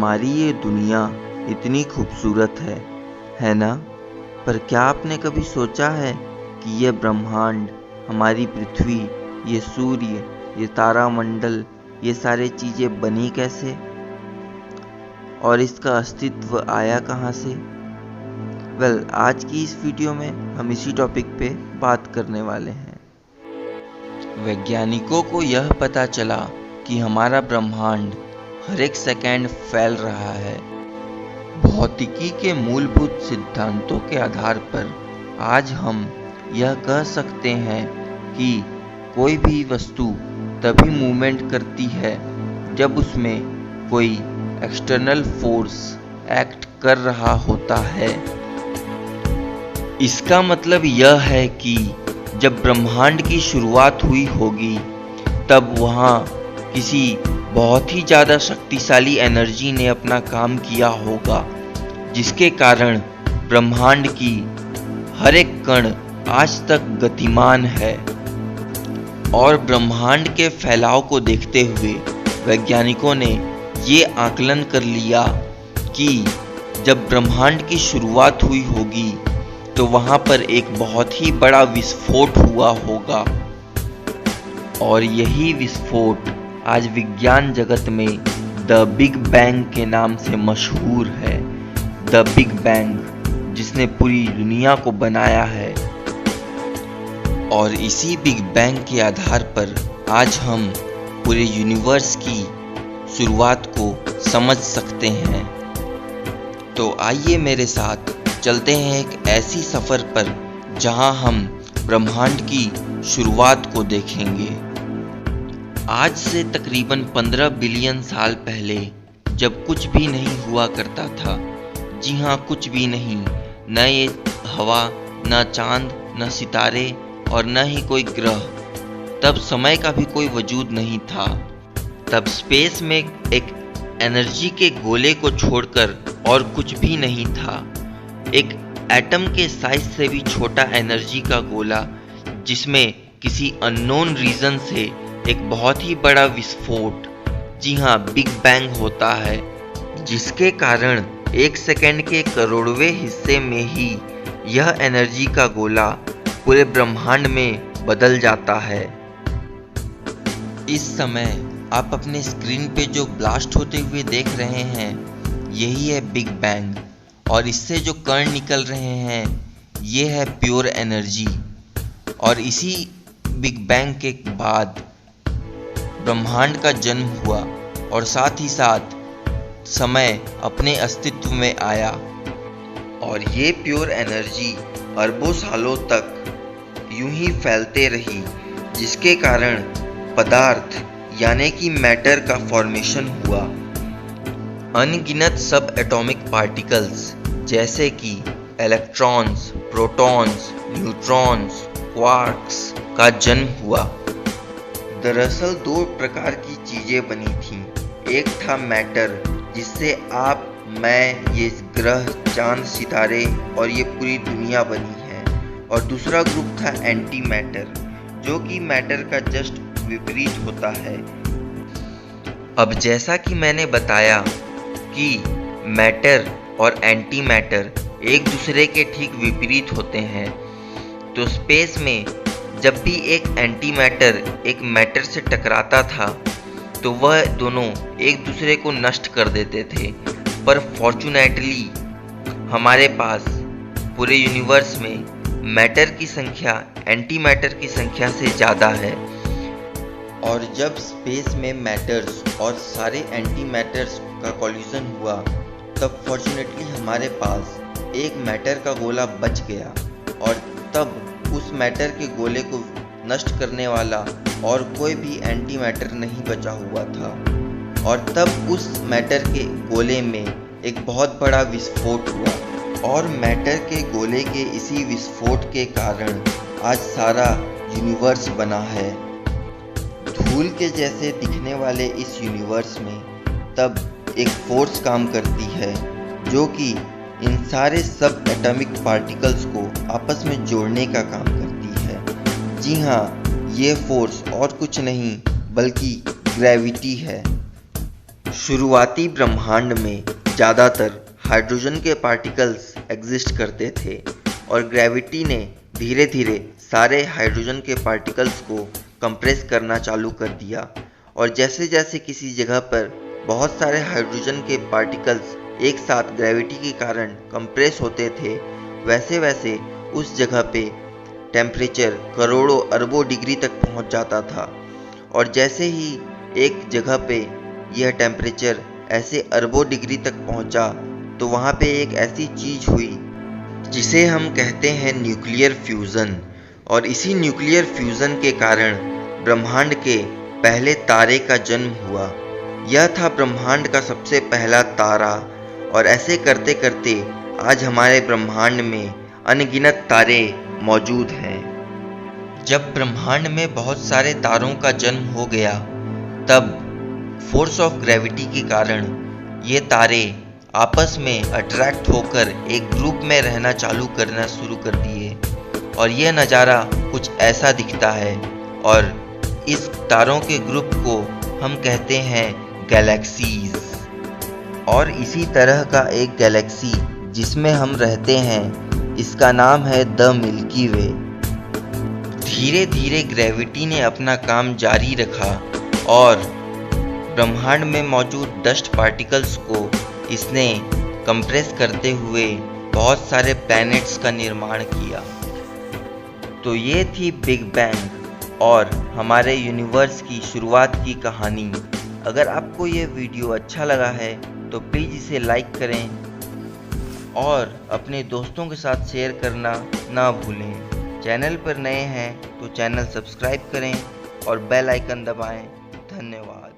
हमारी ये दुनिया इतनी खूबसूरत है ना? पर क्या आपने कभी सोचा है कि ये ब्रह्मांड, हमारी पृथ्वी, ये सूर्य, ये तारामंडल, ये सारी चीज़ें बनी कैसे और इसका अस्तित्व आया कहाँ से? आज की इस वीडियो में हम इसी टॉपिक पे बात करने वाले हैं। वैज्ञानिकों को यह पता चला कि हमारा ब्रह्मांड हर एक सेकंड फैल रहा है। भौतिकी के मूलभूत सिद्धांतों के आधार पर आज हम यह कह सकते हैं कि कोई भी वस्तु तभी मूवमेंट करती है जब उसमें कोई एक्सटर्नल फोर्स एक्ट कर रहा होता है। इसका मतलब यह है कि जब ब्रह्मांड की शुरुआत हुई होगी तब वहाँ किसी बहुत ही ज़्यादा शक्तिशाली एनर्जी ने अपना काम किया होगा, जिसके कारण ब्रह्मांड की हर एक कण आज तक गतिमान है। और ब्रह्मांड के फैलाव को देखते हुए वैज्ञानिकों ने ये आकलन कर लिया कि जब ब्रह्मांड की शुरुआत हुई होगी तो वहाँ पर एक बहुत ही बड़ा विस्फोट हुआ होगा। और यही विस्फोट आज विज्ञान जगत में द बिग बैंग के नाम से मशहूर है। द बिग बैंग, जिसने पूरी दुनिया को बनाया है। और इसी बिग बैंग के आधार पर आज हम पूरे यूनिवर्स की शुरुआत को समझ सकते हैं। तो आइए मेरे साथ चलते हैं एक ऐसी सफ़र पर जहां हम ब्रह्मांड की शुरुआत को देखेंगे। आज से तकरीबन 15 बिलियन साल पहले, जब कुछ भी नहीं हुआ करता था, जी हाँ, कुछ भी नहीं, न ये हवा, न चांद, न सितारे और न ही कोई ग्रह, तब समय का भी कोई वजूद नहीं था। तब स्पेस में एक एनर्जी के गोले को छोड़कर और कुछ भी नहीं था। एक एटम के साइज से भी छोटा एनर्जी का गोला, जिसमें किसी अननोन रीज़न से एक बहुत ही बड़ा विस्फोट, जी हाँ, बिग बैंग होता है, जिसके कारण एक सेकंड के करोड़वें हिस्से में ही यह एनर्जी का गोला पूरे ब्रह्मांड में बदल जाता है। इस समय आप अपने स्क्रीन पे जो ब्लास्ट होते हुए देख रहे हैं, यही है बिग बैंग। और इससे जो कण निकल रहे हैं, ये है प्योर एनर्जी। और इसी बिग बैंग के बाद ब्रह्मांड का जन्म हुआ और साथ ही साथ समय अपने अस्तित्व में आया। और ये प्योर एनर्जी अरबों सालों तक यूं ही फैलते रही, जिसके कारण पदार्थ यानी कि मैटर का फॉर्मेशन हुआ। अनगिनत सब एटॉमिक पार्टिकल्स जैसे कि इलेक्ट्रॉन्स, प्रोटॉन्स, न्यूट्रॉन्स, क्वार्क्स का जन्म हुआ। दरअसल दो प्रकार की चीज़ें बनी थीं। एक था मैटर, जिससे आप, मैं, ये ग्रह, चांद, सितारे और ये पूरी दुनिया बनी है। और दूसरा ग्रुप था एंटी मैटर, जो कि मैटर का जस्ट विपरीत होता है। अब जैसा कि मैंने बताया कि मैटर और एंटी मैटर एक दूसरे के ठीक विपरीत होते हैं, तो स्पेस में जब भी एक एंटी मैटर एक मैटर से टकराता था तो वह दोनों एक दूसरे को नष्ट कर देते थे। पर फॉर्चुनेटली हमारे पास पूरे यूनिवर्स में मैटर की संख्या एंटी मैटर की संख्या से ज़्यादा है। और जब स्पेस में मैटर्स और सारे एंटी मैटर्स का कॉलिजन हुआ, तब फॉर्चुनेटली हमारे पास एक मैटर का गोला बच गया। और तब उस मैटर के गोले को नष्ट करने वाला और कोई भी एंटी मैटर नहीं बचा हुआ था। और तब उस मैटर के गोले में एक बहुत बड़ा विस्फोट हुआ। और मैटर के गोले के इसी विस्फोट के कारण आज सारा यूनिवर्स बना है। धूल के जैसे दिखने वाले इस यूनिवर्स में तब एक फोर्स काम करती है, जो कि इन सारे सब एटॉमिक पार्टिकल्स को आपस में जोड़ने का काम करती है। जी हाँ, ये फोर्स और कुछ नहीं बल्कि ग्रेविटी है। शुरुआती ब्रह्मांड में ज़्यादातर हाइड्रोजन के पार्टिकल्स एग्जिस्ट करते थे और ग्रेविटी ने धीरे धीरे सारे हाइड्रोजन के पार्टिकल्स को कंप्रेस करना चालू कर दिया। और जैसे जैसे किसी जगह पर बहुत सारे हाइड्रोजन के पार्टिकल्स एक साथ ग्रेविटी के कारण कंप्रेस होते थे, वैसे वैसे उस जगह पे टेम्परेचर करोड़ों अरबों डिग्री तक पहुंच जाता था। और जैसे ही एक जगह पे यह टेम्परेचर ऐसे अरबों डिग्री तक पहुंचा तो वहाँ पे एक ऐसी चीज़ हुई जिसे हम कहते हैं न्यूक्लियर फ्यूज़न। और इसी न्यूक्लियर फ्यूज़न के कारण ब्रह्मांड के पहले तारे का जन्म हुआ। यह था ब्रह्मांड का सबसे पहला तारा। और ऐसे करते करते आज हमारे ब्रह्मांड में अनगिनत तारे मौजूद हैं। जब ब्रह्मांड में बहुत सारे तारों का जन्म हो गया तब फोर्स ऑफ ग्रेविटी के कारण ये तारे आपस में अट्रैक्ट होकर एक ग्रुप में रहना चालू करना शुरू कर दिए। और यह नज़ारा कुछ ऐसा दिखता है। और इस तारों के ग्रुप को हम कहते हैं गैलेक्सीज। और इसी तरह का एक गैलेक्सी जिसमें हम रहते हैं, इसका नाम है द मिल्की वे। धीरे धीरे ग्रेविटी ने अपना काम जारी रखा और ब्रह्मांड में मौजूद डस्ट पार्टिकल्स को इसने कंप्रेस करते हुए बहुत सारे प्लैनेट्स का निर्माण किया। तो ये थी बिग बैंग और हमारे यूनिवर्स की शुरुआत की कहानी। अगर आपको ये वीडियो अच्छा लगा है तो प्लीज़ इसे लाइक करें और अपने दोस्तों के साथ शेयर करना ना भूलें। चैनल पर नए हैं तो चैनल सब्सक्राइब करें और बेल आइकन दबाएं। धन्यवाद।